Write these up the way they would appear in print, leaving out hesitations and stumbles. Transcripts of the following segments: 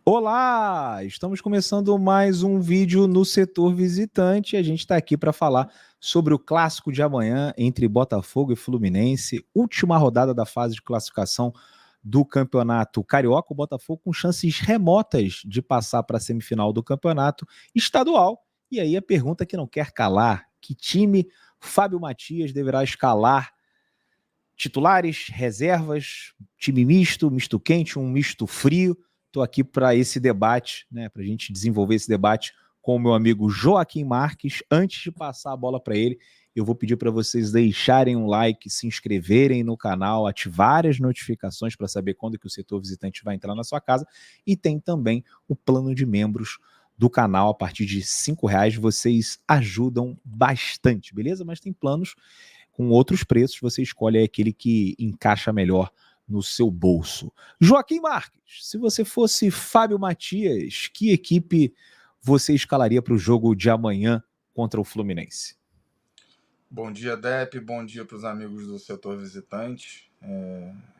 Olá! Estamos começando mais um vídeo no setor visitante. A gente está aqui para falar sobre o clássico de amanhã entre Botafogo e Fluminense, última rodada da fase de classificação do Campeonato Carioca. O Botafogo com chances remotas de passar para a semifinal do Campeonato Estadual. E aí a pergunta que não quer calar: que time Fábio Matias deverá escalar? Titulares, reservas, time misto, misto quente, um misto frio? Estou aqui para esse debate, né, para a gente desenvolver esse debate com o meu amigo Joaquim Marques. Antes de passar a bola para ele, eu vou pedir para vocês deixarem um like, se inscreverem no canal, ativarem as notificações para saber quando que o setor visitante vai entrar na sua casa. E tem também o plano de membros do canal. A partir de R$ 5 vocês ajudam bastante, beleza? Mas tem planos com outros preços, você escolhe aquele que encaixa melhor no seu bolso. Joaquim Marques, se você fosse Fábio Matias, que equipe você escalaria para o jogo de amanhã contra o Fluminense? Bom dia, Dep. Bom dia para os amigos do setor visitante.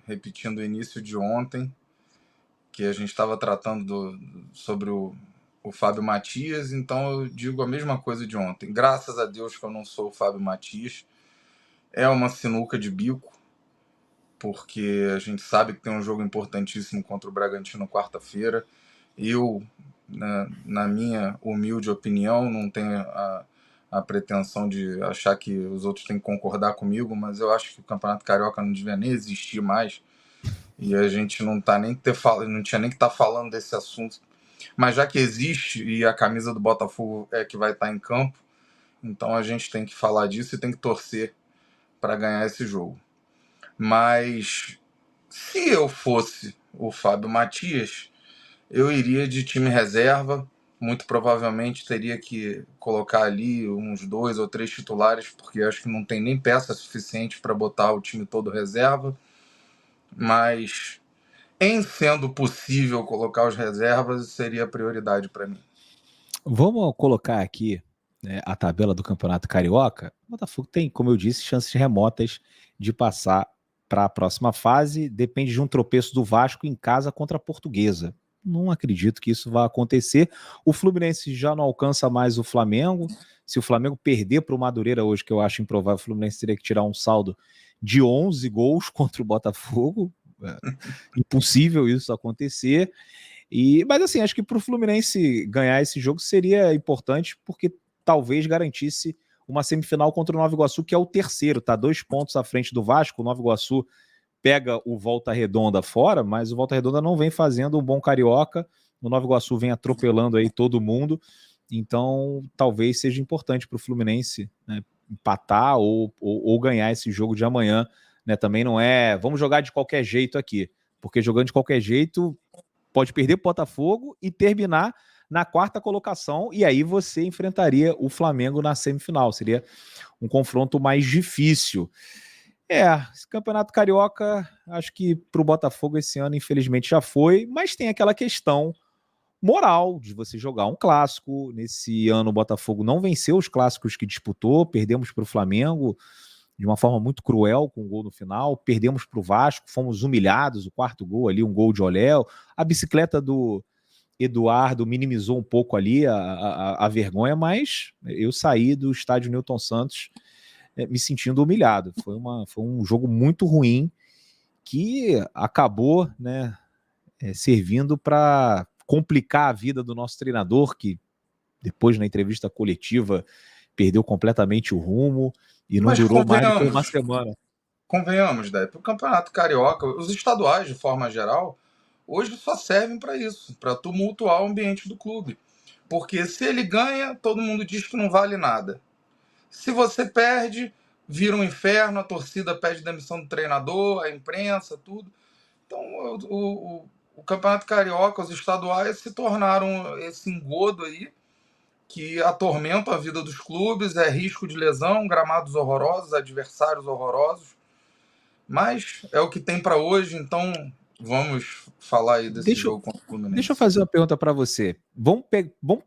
Repetindo o início de ontem, que a gente estava tratando sobre o Fábio Matias, então eu digo a mesma coisa de ontem. Graças a Deus que eu não sou o Fábio Matias. É uma sinuca de bico, porque a gente sabe que tem um jogo importantíssimo contra o Bragantino quarta-feira. Eu, na minha humilde opinião, não tenho a pretensão de achar que os outros têm que concordar comigo, mas eu acho que o Campeonato Carioca não devia nem existir mais, e a gente não tinha nem que estar falando desse assunto. Mas já que existe e a camisa do Botafogo é que vai estar em campo, então a gente tem que falar disso e tem que torcer para ganhar esse jogo. Mas se eu fosse o Fábio Matias, eu iria de time reserva. Muito provavelmente teria que colocar ali uns 2 ou 3 titulares, porque acho que não tem nem peça suficiente para botar o time todo reserva. Mas, em sendo possível colocar os reservas, seria a prioridade para mim. Vamos colocar aqui, né, a tabela do Campeonato Carioca. O Botafogo tem, como eu disse, chances remotas de passar para a próxima fase. Depende de um tropeço do Vasco em casa contra a Portuguesa. Não acredito que isso vá acontecer. O Fluminense já não alcança mais o Flamengo. Se o Flamengo perder para o Madureira hoje, que eu acho improvável, o Fluminense teria que tirar um saldo de 11 gols contra o Botafogo. É impossível isso acontecer. Mas assim, acho que para o Fluminense ganhar esse jogo seria importante, porque talvez garantisse uma semifinal contra o Nova Iguaçu, que é o terceiro, tá 2 pontos à frente do Vasco. O Nova Iguaçu pega o Volta Redonda fora, mas o Volta Redonda não vem fazendo um bom carioca. O Nova Iguaçu vem atropelando aí todo mundo. Então, talvez seja importante para o Fluminense, né, empatar ou ganhar esse jogo de amanhã. Né? Também não é vamos jogar de qualquer jeito aqui, porque jogando de qualquer jeito pode perder para o Botafogo e terminar na quarta colocação, e aí você enfrentaria o Flamengo na semifinal. Seria um confronto mais difícil. Esse Campeonato Carioca, acho que para o Botafogo esse ano, infelizmente, já foi, mas tem aquela questão moral de você jogar um clássico. Nesse ano o Botafogo não venceu os clássicos que disputou, perdemos para o Flamengo de uma forma muito cruel com o gol no final, perdemos para o Vasco, fomos humilhados, o quarto gol ali, um gol de Oléo, a bicicleta do Eduardo minimizou um pouco ali a vergonha, mas eu saí do estádio Newton Santos me sentindo humilhado. Foi um jogo muito ruim que acabou, né, servindo para complicar a vida do nosso treinador, que depois na entrevista coletiva perdeu completamente o rumo e não Mas durou mais do que uma semana. convenhamos, Dep. O Campeonato Carioca, os estaduais de forma geral, hoje só servem para isso, para tumultuar o ambiente do clube. Porque se ele ganha, todo mundo diz que não vale nada. Se você perde, vira um inferno, a torcida pede demissão do treinador, a imprensa, tudo. Então, o Campeonato Carioca, os estaduais, se tornaram esse engodo aí que atormenta a vida dos clubes, é risco de lesão, gramados horrorosos, adversários horrorosos. Mas é o que tem para hoje, então vamos falar aí desse Deixa, jogo contra o deixa eu Fluminense. fazer uma pergunta para você. Vamos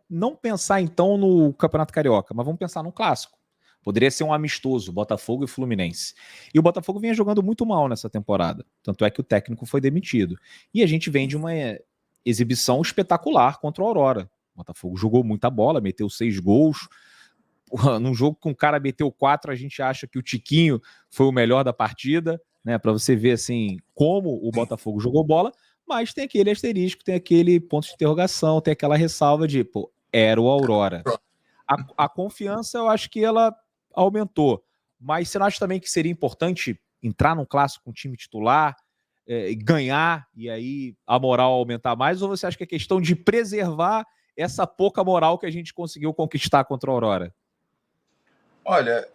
não pensar então no Campeonato Carioca, mas vamos pensar num clássico. Poderia ser um amistoso, Botafogo e Fluminense. E o Botafogo vinha jogando muito mal nessa temporada. Tanto é que o técnico foi demitido. E a gente vem de uma exibição espetacular contra o Aurora. O Botafogo jogou muita bola, meteu 6 gols. Num jogo que um cara meteu 4, a gente acha que o Tiquinho foi o melhor da partida, né? Para você ver assim como o Botafogo jogou bola, mas tem aquele asterisco, tem aquele ponto de interrogação, tem aquela ressalva de, pô, era o Aurora. A confiança, eu acho que ela aumentou, mas você não acha também que seria importante entrar num clássico com um time titular, ganhar e aí a moral aumentar mais, ou você acha que é questão de preservar essa pouca moral que a gente conseguiu conquistar contra a Aurora? Olha,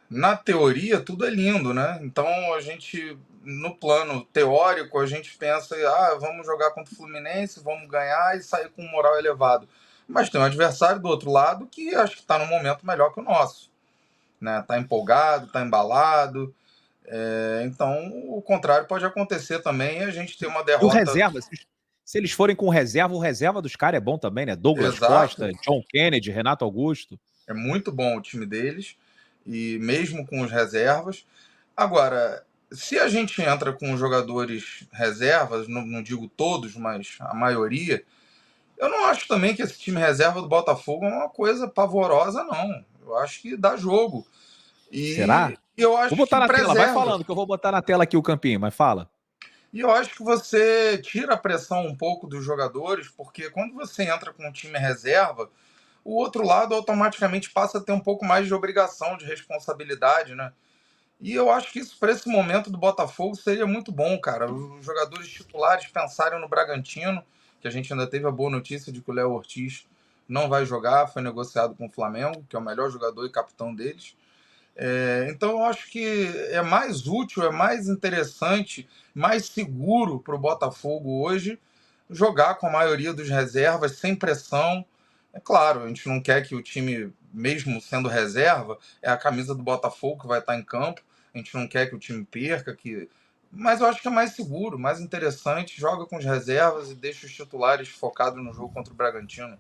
na teoria tudo é lindo, né? Então a gente, no plano teórico, a gente pensa, vamos jogar contra o Fluminense, vamos ganhar e sair com um moral elevado. Mas tem um adversário do outro lado que acho que está num momento melhor que o nosso, né? Tá empolgado, tá embalado. Então o contrário pode acontecer também, a gente ter uma E o derrota. reserva, se eles forem com reserva, o reserva dos caras é bom também, né? Douglas Exato. Costa, John Kennedy, Renato Augusto. É muito bom o time deles, e mesmo com os reservas. Agora, se a gente entra com jogadores reservas, não digo todos, mas a maioria, eu não acho também que esse time reserva do Botafogo é uma coisa pavorosa, não. Eu acho que dá jogo. Será? E eu Vou acho botar que na tela, vai preserva. falando que eu vou botar na tela aqui o campinho, mas fala. E eu acho que você tira a pressão um pouco dos jogadores, porque quando você entra com um time reserva, o outro lado automaticamente passa a ter um pouco mais de obrigação, de responsabilidade, né? E eu acho que isso, para esse momento do Botafogo, seria muito bom, cara. Os jogadores titulares pensarem no Bragantino, que a gente ainda teve a boa notícia de que o Léo Ortiz não vai jogar, foi negociado com o Flamengo, que é o melhor jogador e capitão deles. Então eu acho que é mais útil, é mais interessante, mais seguro para o Botafogo hoje jogar com a maioria dos reservas, sem pressão. É claro, a gente não quer que o time, mesmo sendo reserva, é a camisa do Botafogo que vai estar em campo. A gente não quer que o time perca, mas eu acho que é mais seguro, mais interessante. Joga com as reservas e deixa os titulares focados no jogo contra o Bragantino.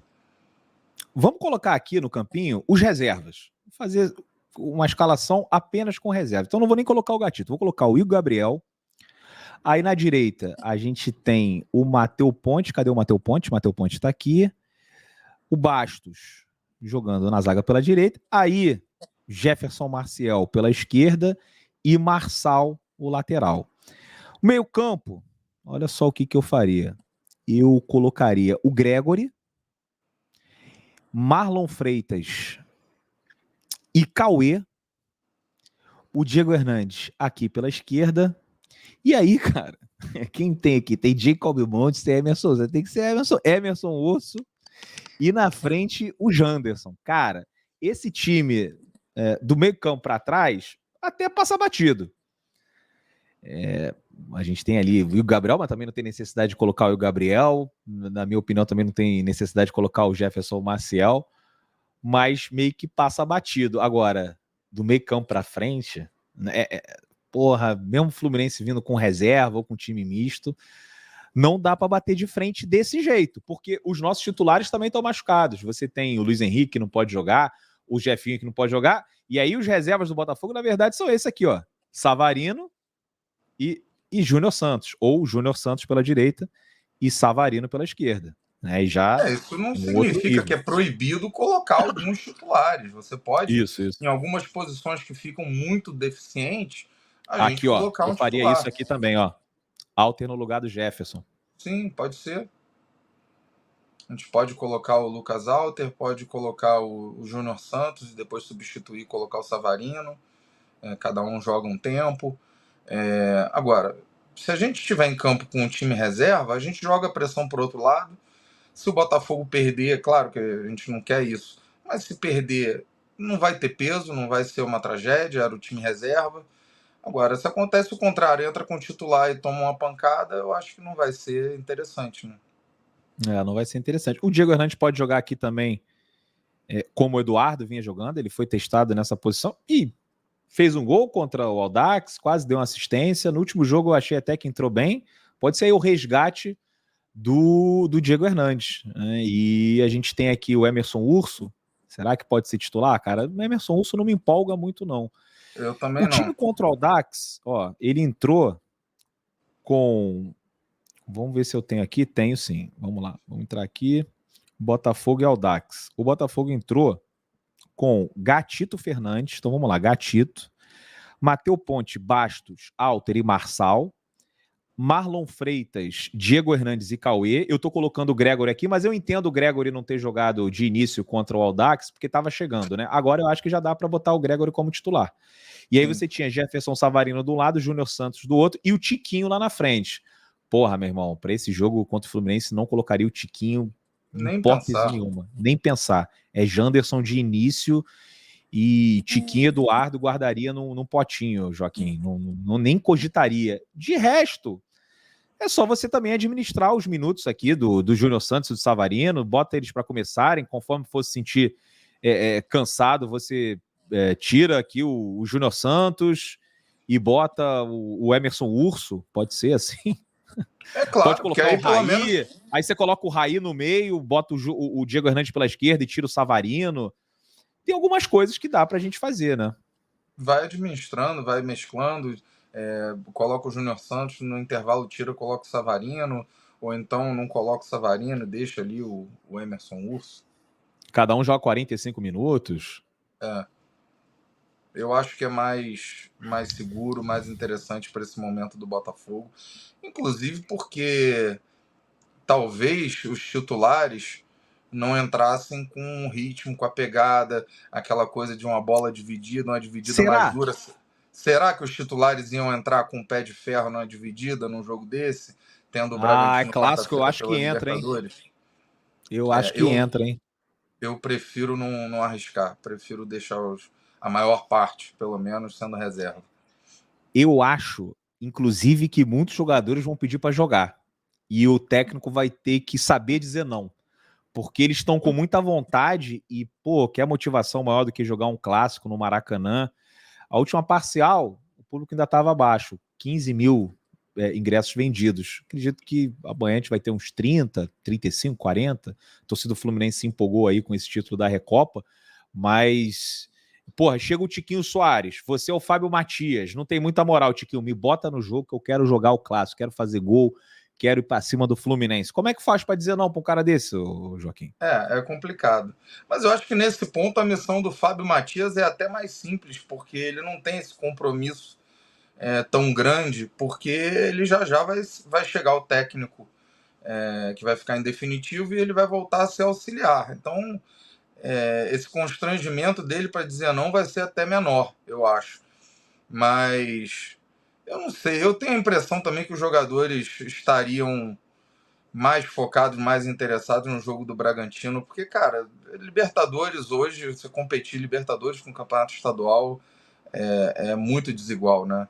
Vamos colocar aqui no campinho os reservas. Vou fazer uma escalação apenas com reserva. Então não vou nem colocar o Gatito, vou colocar o Igor Gabriel. Aí na direita a gente tem o Matheus Ponte. Cadê o Matheus Ponte? O Matheus Ponte está aqui. O Bastos jogando na zaga pela direita. Aí Jefferson Marcial pela esquerda e Marçal o lateral. O meio campo, olha só o que eu faria. Eu colocaria o Gregory, Marlon Freitas e Cauê, o Diego Hernandes aqui pela esquerda. E aí, cara, quem tem aqui? Tem Jacob Montes, tem Emerson. Tem que ser Emerson Urso. E na frente, o Janderson. Cara, esse time do meio campo para trás até passa batido. A gente tem ali o Gabriel, mas também não tem necessidade de colocar o Gabriel. Na minha opinião, também não tem necessidade de colocar o Jefferson Maciel. Mas meio que passa batido. Agora, do meio campo para frente, porra, mesmo o Fluminense vindo com reserva ou com time misto, não dá para bater de frente desse jeito, porque os nossos titulares também estão machucados. Você tem o Luiz Henrique que não pode jogar, o Jefinho que não pode jogar, e aí os reservas do Botafogo, na verdade, são esse aqui, ó. Savarino e Júnior Santos, ou Júnior Santos pela direita e Savarino pela esquerda. Né? E já Isso não um outro significa que nível. é proibido colocar alguns titulares. Você pode, Isso. em algumas posições que ficam muito deficientes, a gente Aqui, ó, colocar eu um faria titular. isso aqui também, ó. Alter no lugar do Jefferson. Sim, pode ser. A gente pode colocar o Lucas Alter, pode colocar o Júnior Santos e depois substituir e colocar o Savarino. Cada um joga um tempo. Agora, se a gente estiver em campo com um time reserva, a gente joga a pressão para o outro lado. Se o Botafogo perder, é claro que a gente não quer isso, mas se perder, não vai ter peso, não vai ser uma tragédia, era o time reserva. Agora, se acontece o contrário, entra com o titular e toma uma pancada, eu acho que não vai ser interessante, né? Não vai ser interessante. O Diego Hernandes pode jogar aqui também, como o Eduardo vinha jogando, ele foi testado nessa posição e fez um gol contra o Audax, quase deu uma assistência. No último jogo eu achei até que entrou bem. Pode ser aí o resgate do Diego Hernandes. Né? E a gente tem aqui o Emerson Urso. Será que pode ser titular? Cara, o Emerson Urso não me empolga muito, não. Eu também O não. time contra o Audax, ó, ele entrou com Vamos ver se eu tenho aqui. Tenho sim. Vamos lá. Vamos entrar aqui. Botafogo e Audax. O Botafogo entrou com Gatito Fernandes. Então vamos lá. Gatito. Matheus Ponte, Bastos, Alter e Marçal. Marlon Freitas, Diego Hernandes e Cauê. Eu tô colocando o Gregory aqui, mas eu entendo o Gregory não ter jogado de início contra o Audax, porque tava chegando, né? Agora eu acho que já dá para botar o Gregory como titular. E aí você tinha Jefferson Savarino do lado, Júnior Santos do outro e o Tiquinho lá na frente. Porra, meu irmão, para esse jogo contra o Fluminense não colocaria o Tiquinho em Nem hipótese pensar. nenhuma, nem pensar. É Janderson de início e Tiquinho Eduardo guardaria num potinho, Joaquim. Nem cogitaria. De resto, é só você também administrar os minutos aqui do Júnior Santos e do Savarino, bota eles para começarem, conforme for se sentir cansado, você tira aqui o Júnior Santos e bota o Emerson Urso, pode ser assim. É Pode claro, porque colocar o aí pelo Raí, menos aí você coloca o Raí no meio, bota o Diego Hernandes pela esquerda e tira o Savarino. Tem algumas coisas que dá pra gente fazer, né? vai administrando, vai mesclando, coloca o Júnior Santos no intervalo, tira, coloca o Savarino, ou então não coloca o Savarino, deixa ali o Emerson Urso. Cada um joga 45 minutos. Eu acho que é mais seguro, mais interessante para esse momento do Botafogo. Inclusive porque talvez os titulares não entrassem com um ritmo, com a pegada, aquela coisa de uma bola dividida, uma dividida mais Será? dura. Será que os titulares iam entrar com o pé de ferro na dividida num jogo desse, tendo o Ah, é Bragantino clássico, eu quarta-feira acho que pela entra, hein? Libertadores? Eu É, acho que eu, entra, hein? eu prefiro não arriscar, prefiro deixar a maior parte, pelo menos, sendo reserva. Eu acho, inclusive, que muitos jogadores vão pedir para jogar. E o técnico vai ter que saber dizer não. Porque eles estão com muita vontade e, pô, quer motivação maior do que jogar um clássico no Maracanã. A última parcial, o público ainda estava abaixo, 15 mil ingressos vendidos. Acredito que amanhã a gente vai ter uns 30, 35, 40. A torcida do Fluminense se empolgou aí com esse título da Recopa, mas, porra, chega o Tiquinho Soares, você é o Fábio Matias, não tem muita moral, Tiquinho, me bota no jogo que eu quero jogar o clássico, quero fazer gol, quero ir para cima do Fluminense. Como é que faz para dizer não para um cara desse, Joaquim? É complicado. Mas eu acho que nesse ponto a missão do Fábio Matias é até mais simples, porque ele não tem esse compromisso tão grande, porque ele já vai chegar o técnico que vai ficar em definitivo e ele vai voltar a ser auxiliar. Então, esse constrangimento dele para dizer não vai ser até menor, eu acho. Mas eu não sei, eu tenho a impressão também que os jogadores estariam mais focados, mais interessados no jogo do Bragantino, porque, cara, Libertadores hoje, você competir Libertadores com o Campeonato Estadual é muito desigual, né?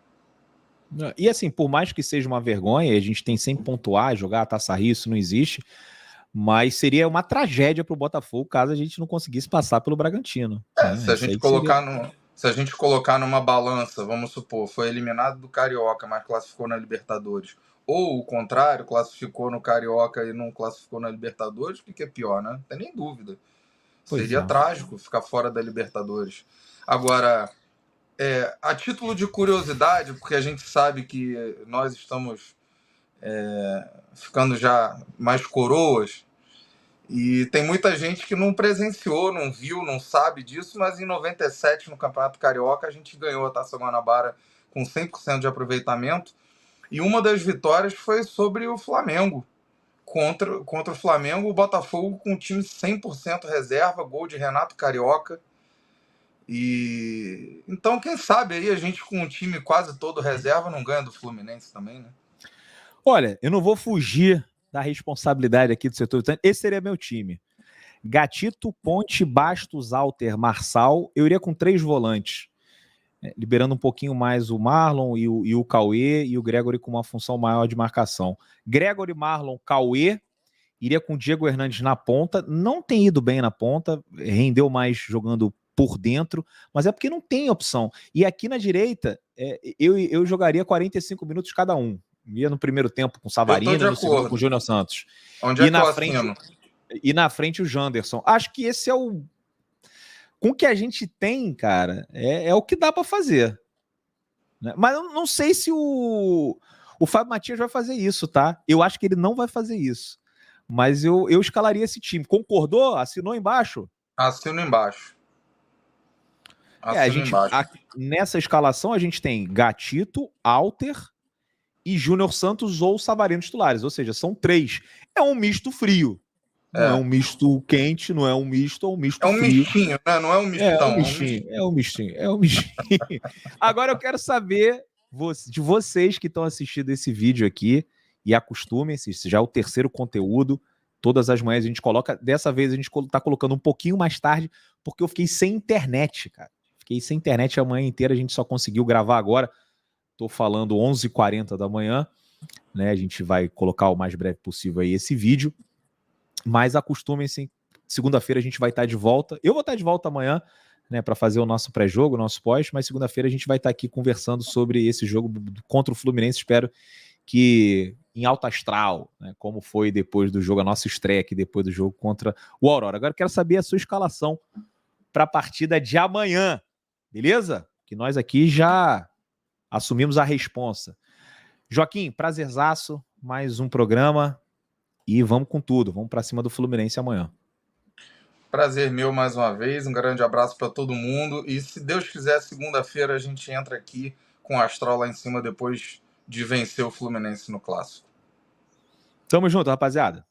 E assim, por mais que seja uma vergonha, a gente tem sempre pontuar, jogar a Taça Rio, isso não existe, mas seria uma tragédia para o Botafogo caso a gente não conseguisse passar pelo Bragantino. Né? Se a Isso gente aí que seria. colocar se a gente colocar numa balança, vamos supor, foi eliminado do Carioca, mas classificou na Libertadores, ou o contrário, classificou no Carioca e não classificou na Libertadores, o que é pior, né? Não tem nem dúvida. Pois Seria é. trágico ficar fora da Libertadores. Agora, a título de curiosidade, porque a gente sabe que nós estamos ficando já mais coroas, e tem muita gente que não presenciou, não viu, não sabe disso, mas em 97, no Campeonato Carioca, a gente ganhou a Taça Guanabara com 100% de aproveitamento, e uma das vitórias foi sobre o Flamengo. Contra o Flamengo, o Botafogo com o time 100% reserva, gol de Renato Carioca. E então, quem sabe aí a gente com um time quase todo reserva não ganha do Fluminense também, né? Olha, eu não vou fugir da responsabilidade aqui do setor. Esse seria meu time. Gatito, Ponte, Bastos, Alter, Marçal. Eu iria com 3 volantes, liberando um pouquinho mais o Marlon e o Cauê e o Gregory com uma função maior de marcação. Gregory, Marlon, Cauê. Iria com o Diego Hernandes na ponta. Não tem ido bem na ponta, rendeu mais jogando por dentro, mas é porque não tem opção. E aqui na direita, eu jogaria 45 minutos cada um. Ia no primeiro tempo com o Eu tô de Savarino, no segundo com o acordo. Júnior Santos. Onde é E que eu na frente, assino? o Janderson. Acho que esse é o. Com o que a gente tem, cara, é o que dá para fazer. Né? Mas eu não sei se o O Fábio Matias vai fazer isso, tá? Eu acho que ele não vai fazer isso. Mas eu escalaria esse time. Concordou? Assinou embaixo? Assino embaixo. Assino embaixo. Nessa escalação a gente tem Gatito, Alter e Júnior Santos ou Savarino titulares. Ou seja, são 3. É um misto frio. Não é um misto quente, não é um misto, é um misto frio. É um mistinho, né? Não é um mistão. É um mistinho. Agora eu quero saber de vocês que estão assistindo esse vídeo aqui, e acostumem-se, esse já é o terceiro conteúdo. Todas as manhãs a gente coloca. Dessa vez a gente tá colocando um pouquinho mais tarde, porque eu fiquei sem internet, cara. Fiquei sem internet a manhã inteira, a gente só conseguiu gravar agora. Tô falando 11h40 da manhã, né? A gente vai colocar o mais breve possível aí esse vídeo. Mas acostumem-se, segunda-feira a gente vai estar de volta. Eu vou estar de volta amanhã, né, para fazer o nosso pré-jogo, o nosso pós, mas segunda-feira a gente vai estar aqui conversando sobre esse jogo contra o Fluminense. Espero que em alto astral, né, como foi depois do jogo, a nossa estreia aqui depois do jogo contra o Aurora. Agora eu quero saber a sua escalação para a partida de amanhã, beleza? Que nós aqui já assumimos a responsa. Joaquim, prazerzaço, mais um programa e vamos com tudo, vamos para cima do Fluminense amanhã. Prazer meu mais uma vez, um grande abraço para todo mundo e se Deus quiser, segunda-feira a gente entra aqui com o astral lá em cima depois de vencer o Fluminense no Clássico. Tamo junto, rapaziada.